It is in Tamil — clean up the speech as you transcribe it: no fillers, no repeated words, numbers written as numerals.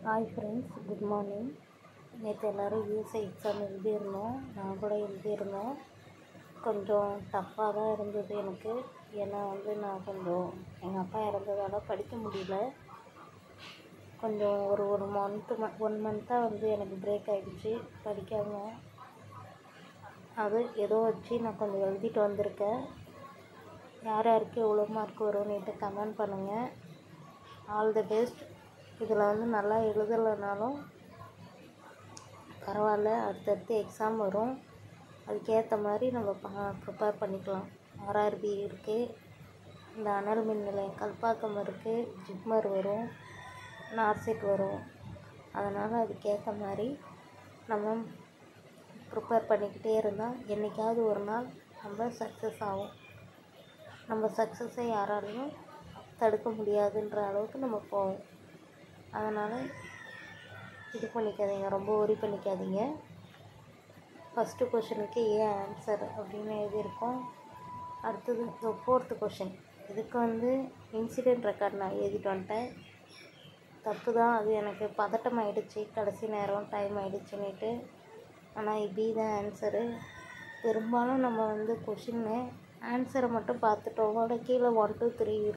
Hi friends, good morning. நேற்று எல்லோரும் யூஎஸ்ஏ எக்ஸாம் எழுதியிருந்தோம். நான் கூட எழுதியிருந்தேன். கொஞ்சம் டஃப்பாக தான் இருந்தது எனக்கு. ஏன்னா நான் கொஞ்சம் எங்கள் அப்பா இறந்ததால் படிக்க முடியல. கொஞ்சம் ஒரு 1 மந்த்தாக எனக்கு பிரேக் ஆகிடுச்சு படிக்காமல். அது ஏதோ வச்சு நான் கொஞ்சம் எழுதிட்டு வந்திருக்கேன். யார் யாருக்கு எவ்வளோ மார்க் வரும்னுட்டு கமெண்ட் பண்ணுங்கள். All the best. இதில் நல்லா எழுதலைனாலும் பரவாயில்ல, அடுத்தடுத்து எக்ஸாம் வரும். அதுக்கேற்ற மாதிரி நம்ம ப்ரிப்பேர் பண்ணிக்கலாம். ஆர்ஆர்பி இருக்குது, இந்த அனல் மின் நிலையம் கல்பாக்கம் இருக்குது, ஜிப்மர் வரும், நார்செட் வரும். அதனால் அதுக்கேற்ற மாதிரி நம்ம ப்ரிப்பேர் பண்ணிக்கிட்டே இருந்தால் என்றைக்காவது ஒரு நாள் நம்ம சக்ஸஸ் ஆகும். நம்ம சக்ஸஸை யாராலையும் தடுக்க முடியாதுன்ற அளவுக்கு நம்ம போவோம். அதனால் இது பண்ணிக்காதீங்க, ரொம்ப ஒரி பண்ணிக்காதீங்க. ஃபஸ்ட்டு கொஷனுக்கு ஏன் ஆன்சர் அப்படின்னு எழுதியிருக்கோம். அடுத்தது 4th கொஷின். இதுக்கு இன்சிடெண்ட் ரெக்கார்ட் நான் எழுதிட்டு வந்துட்டேன். தப்பு தான், அது எனக்கு பதட்டம் ஆகிடுச்சு, கடைசி நேரம் டைம் ஆகிடுச்சுன்னுட்டு. ஆனால் இப்படி தான் ஆன்சரு. பெரும்பாலும் நம்ம கொஷின்னு ஆன்சரை மட்டும் பார்த்துட்டோம், கீழே 1 2 3